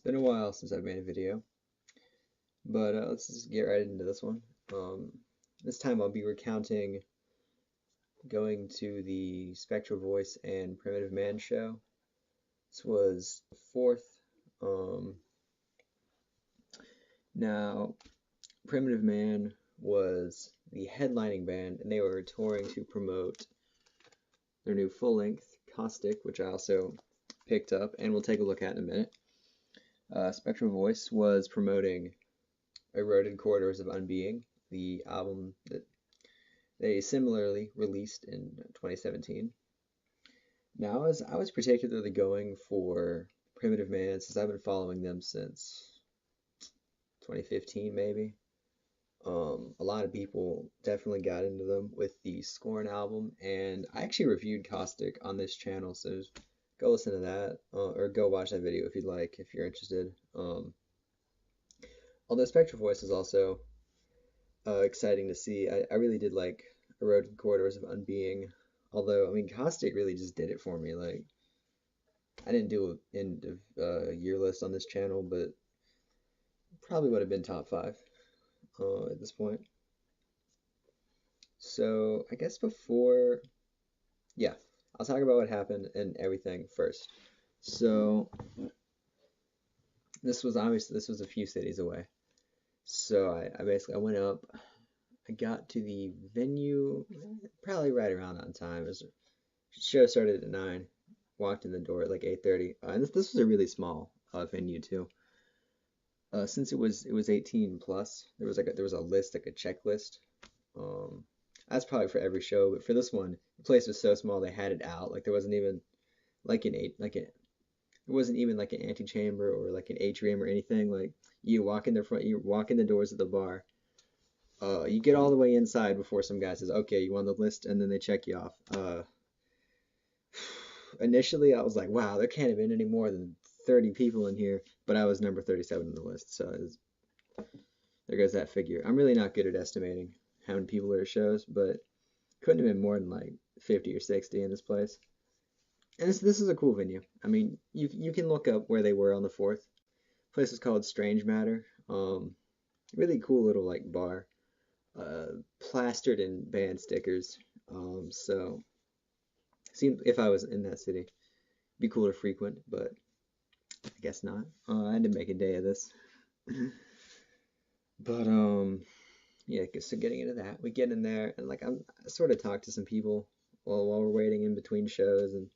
been a while since I've made a video, but let's just get right into this one. Um, this time I'll be recounting going to the Spectral Voice and Primitive Man show. This was the fourth. Um, Now, Primitive Man was the headlining band, and they were touring to promote their new full-length Caustic, which I also picked up and we'll take a look at in a minute. Spectral Voice was promoting Eroded Corridors of Unbeing, the album that they similarly released in 2017. Now, as I was particularly going for Primitive Man since I've been following them since 2015, maybe. A lot of people definitely got into them with the Scorn album, and I actually reviewed Caustic on this channel, so just go listen to that, or go watch that video if you'd like, if you're interested. Although Spectral Voice is also exciting to see. I really did like Eroded Corridors of Unbeing, although, I mean, Caustic really just did it for me. Like, I didn't do an end of year list on this channel, but probably would have been top 5 at this point. So I guess yeah, I'll talk about what happened and everything first. So this was a few cities away. So I went up. I got to the venue probably right around on time. The show started at 9. Walked in the door at like 8:30. And this was a really small venue too. Since it was 18 plus, there was a list, like a checklist. Um, that's probably for every show, but for this one, the place was so small they had it out. Like there wasn't even like an eight like it wasn't even like an antechamber or like an atrium or anything. Like you walk in the doors of the bar. You get all the way inside before some guy says, "Okay, you on the list," and then they check you off. Initially, I was like, "Wow, there can't have been any more than 30 people in here," but I was number 37 on the list, so there goes that figure. I'm really not good at estimating how many people are at shows, but couldn't have been more than like 50 or 60 in this place. And this is a cool venue. I mean, you can look up where they were on the 4th. The place is called Strange Matter. Really cool little like bar, plastered in band stickers. So seemed if I was in that city, it'd be cool to frequent, but I guess not. I had to make a day of this. But yeah, so getting into that, we get in there and like I sort of talked to some people while we're waiting in between shows, and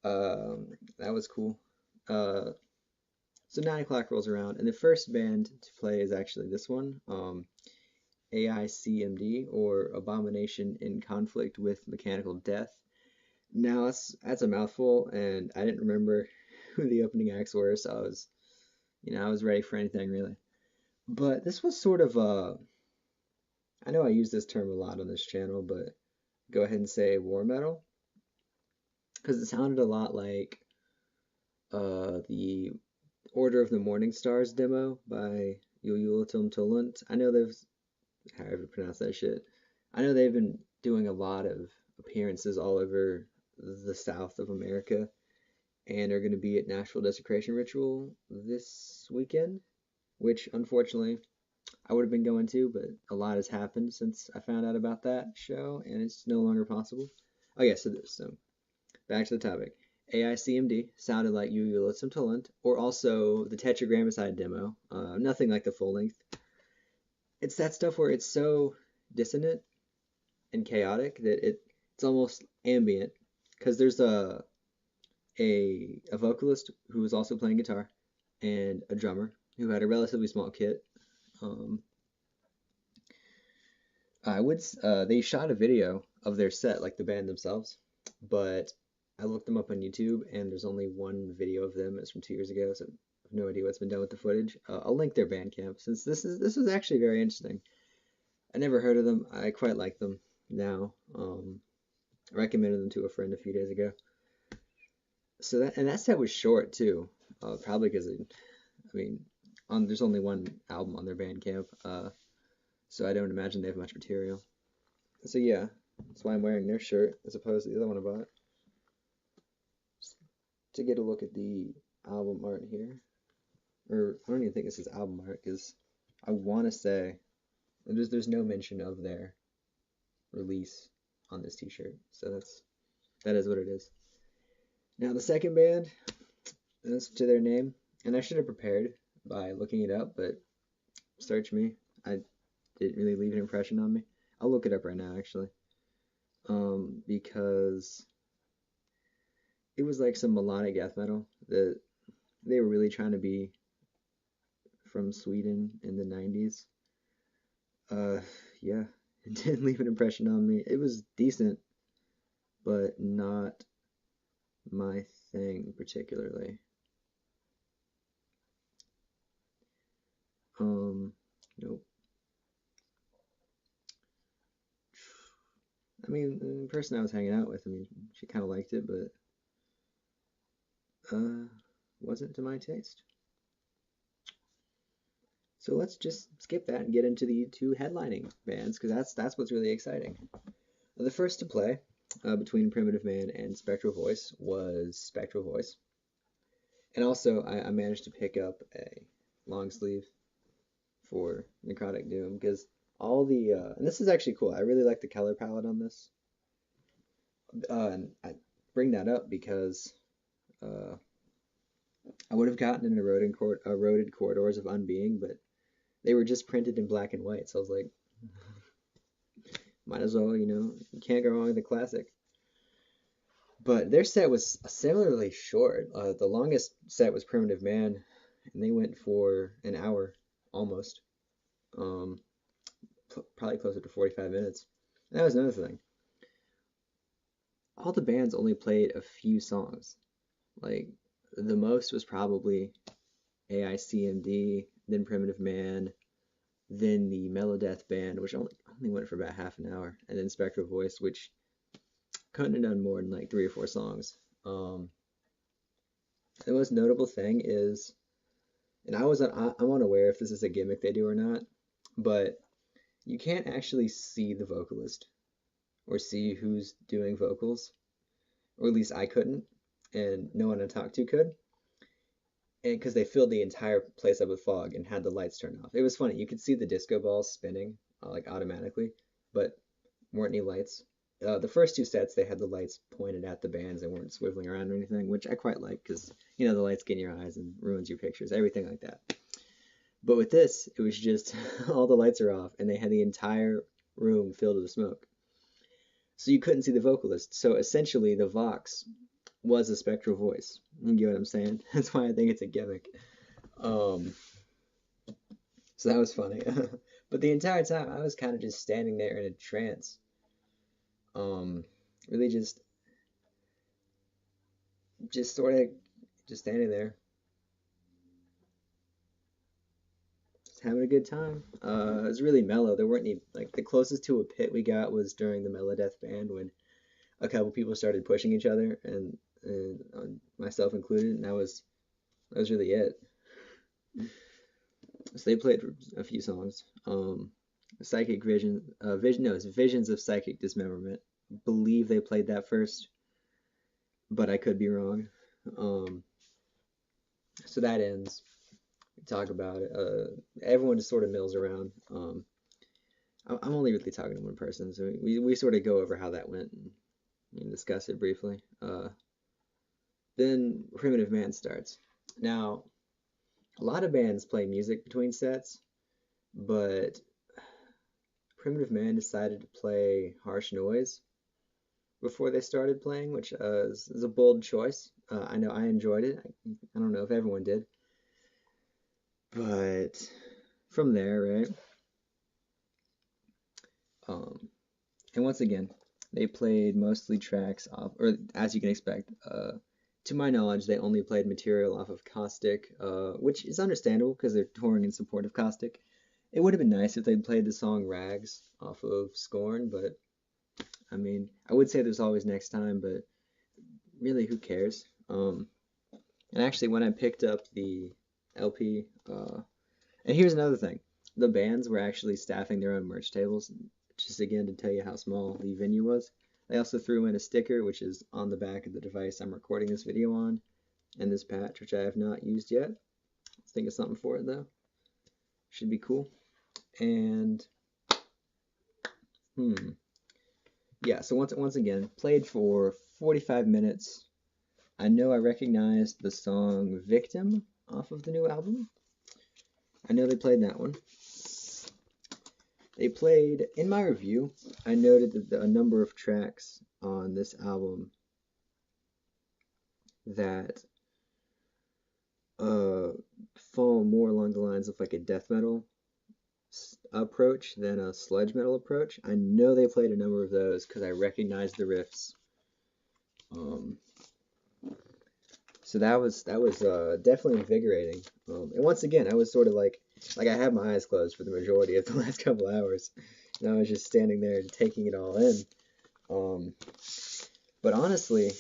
that was cool. Uh, so 9 o'clock rolls around, and the first band to play is actually this one, AICMD, or Abomination in Conflict with Mechanical Death. Now that's a mouthful, and I didn't remember who the opening acts were, so I was ready for anything really. But this was sort of I know I use this term a lot on this channel, but go ahead and say war metal, because it sounded a lot like the Order of the Morning Stars demo by Ululatum Tullunt. I know they've, however you pronounce that shit, I know they've been doing a lot of appearances all over the south of America and are going to be at Nashville Desecration Ritual this weekend, which unfortunately I would have been going to, but a lot has happened since I found out about that show, and it's no longer possible. Oh yeah, so back to the topic. AICMD sounded like Ululatum Tullunt, or also the Tetragrammaton demo. Nothing like the full length. It's that stuff where it's so dissonant and chaotic that it's almost ambient, because there's a vocalist who was also playing guitar and a drummer who had a relatively small kit. Um, they shot a video of their set, like the band themselves, but I looked them up on YouTube and there's only one video of them. It's from 2 years ago, so I have no idea what's been done with the footage. I'll link their Bandcamp since this is actually very interesting. I never heard of them. I quite like them now. I recommended them to a friend a few days ago. So that set was short too, probably because I mean, there's only one album on their Bandcamp, so I don't imagine they have much material. So yeah, that's why I'm wearing their shirt as opposed to the other one I bought. Just to get a look at the album art here. or I don't even think this is album art because I want to say there's no mention of their release on this T-shirt, so that is what it is. Now the second band, that's to their name, and I should have prepared by looking it up, but search me. I didn't really leave an impression on me. I'll look it up right now actually, because it was like some melodic death metal that they were really trying to be from Sweden in the 90s. Uh, yeah, it didn't leave an impression on me. It was decent, but not my thing particularly. Nope. I mean, the person I was hanging out with, I mean, she kind of liked it, but wasn't to my taste. So let's just skip that and get into the two headlining bands, because that's what's really exciting. The first to play between Primitive Man and Spectral Voice was Spectral Voice. And also, I managed to pick up a long sleeve for Necrotic Doom, because all the, and this is actually cool, I really like the color palette on this. And I bring that up because I would have gotten in eroded corridors of Unbeing, but they were just printed in black and white, so I was like, might as well, you can't go wrong with a classic. But their set was similarly short. The longest set was Primitive Man, and they went for an hour almost. Probably closer to 45 minutes. And that was another thing. All the bands only played a few songs. Like, the most was probably AICMD, then Primitive Man, then the Melodeath Band, which only went for about half an hour, and then Spectral Voice, which couldn't have done more than like 3 or 4 songs. The most notable thing is, and I'm unaware if this is a gimmick they do or not, but you can't actually see the vocalist or see who's doing vocals, or at least I couldn't, and no one I talked to could, and because they filled the entire place up with fog and had the lights turned off. It was funny. You could see the disco balls spinning like automatically, but weren't any lights. The first two sets, they had the lights pointed at the bands and weren't swiveling around or anything, which I quite like because, the lights get in your eyes and ruins your pictures, everything like that. But with this, it was just all the lights are off and they had the entire room filled with smoke. So you couldn't see the vocalist. So essentially, the Vox was a Spectral Voice. You get what I'm saying? That's why I think it's a gimmick. So that was funny. But the entire time, I was kind of just standing there in a trance. Really just sort of just standing there, just having a good time. It was really mellow. There weren't any, like, the closest to a pit we got was during the Melodeath Band when a couple people started pushing each other, and myself included, and that was really it. So they played a few songs. Psychic Vision, it's Visions of Psychic Dismemberment. Believe they played that first, but I could be wrong. So that ends. We talk about it. Everyone just sort of mills around. I'm only really talking to one person, so we sort of go over how that went and discuss it briefly. Then Primitive Man starts. Now, a lot of bands play music between sets, but Primitive Man decided to play Harsh Noise before they started playing, which is a bold choice. I know I enjoyed it. I don't know if everyone did. But from there, right? And once again, they played mostly tracks off, or as you can expect, to my knowledge, they only played material off of Caustic, which is understandable because they're touring in support of Caustic. It would have been nice if they'd played the song Rags off of Scorn, but I mean, I would say there's always next time, but really, who cares? And actually, when I picked up the LP, and here's another thing, the bands were actually staffing their own merch tables, just again to tell you how small the venue was. They also threw in a sticker, which is on the back of the device I'm recording this video on, and this patch, which I have not used yet. think of something for it though. Should be cool. And yeah, so once again, played for 45 minutes. I know I recognized the song Victim off of the new album. I know they played that one. They played, in my review, I noted that a number of tracks on this album that fall more along the lines of like a death metal approach than a sludge metal approach. I know they played a number of those because I recognized the riffs. So that was definitely invigorating. And once again, I was sort of like I had my eyes closed for the majority of the last couple hours, and I was just standing there taking it all in. But honestly,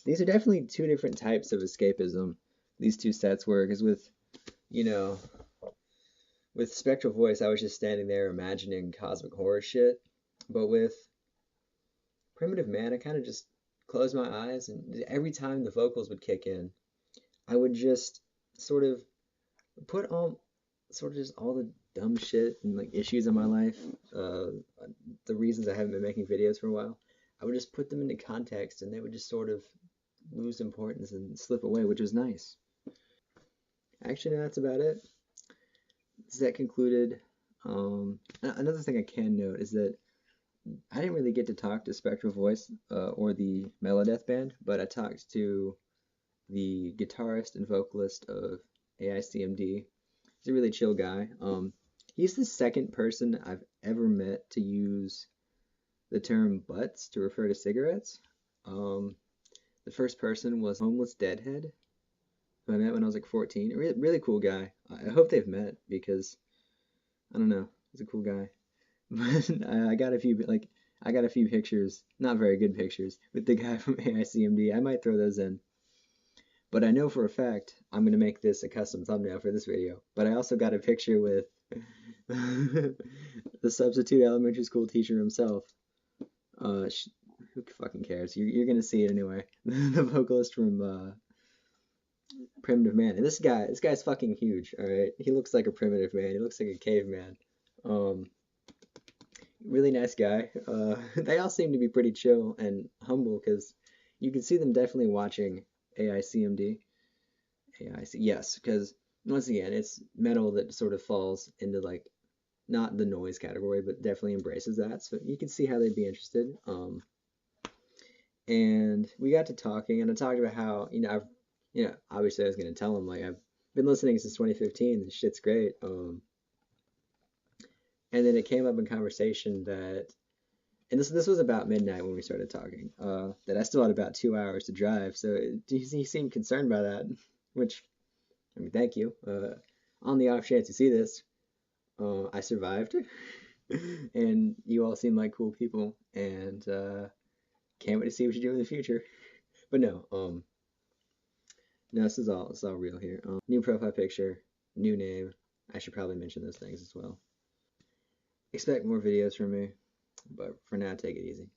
these are definitely two different types of escapism. These two sets were, because with Spectral Voice, I was just standing there imagining cosmic horror shit. But with Primitive Man, I kind of just closed my eyes, and every time the vocals would kick in, I would just sort of put all just all the dumb shit and like issues in my life, the reasons I haven't been making videos for a while. I would just put them into context, and they would just sort of lose importance and slip away, which was nice. Actually, no, that's about it. That concluded. Another thing I can note is that I didn't really get to talk to Spectral Voice or the Melodeath band, but I talked to the guitarist and vocalist of AICMD. He's a really chill guy. He's the second person I've ever met to use the term butts to refer to cigarettes. The first person was Homeless Deadhead, who I met when I was like 14. A really cool guy. I hope they've met because I don't know. He's a cool guy. But I got a few pictures, not very good pictures, with the guy from AICMD. I might throw those in. But I know for a fact I'm going to make this a custom thumbnail for this video. But I also got a picture with the substitute elementary school teacher himself. Who fucking cares? You're going to see it anyway. The vocalist from Primitive Man. And this guy's fucking huge, alright? He looks like a primitive man. He looks like a caveman. Really nice guy. They all seem to be pretty chill and humble because you can see them definitely watching AICMD. Yes, because once again, it's metal that sort of falls into like not the noise category, but definitely embraces that. So you can see how they'd be interested. And we got to talking, and I talked about how obviously I was gonna tell him like I've been listening since 2015. This shit's great. And then it came up in conversation that, and this was about midnight when we started talking, that I still had about 2 hours to drive. So he seemed concerned by that, which, I mean, thank you. On the off chance you see this, I survived, and you all seem like cool people, and can't wait to see what you do in the future. But no, this is all real here. New profile picture, new name. I should probably mention those things as well. Expect more videos from me, but for now, take it easy.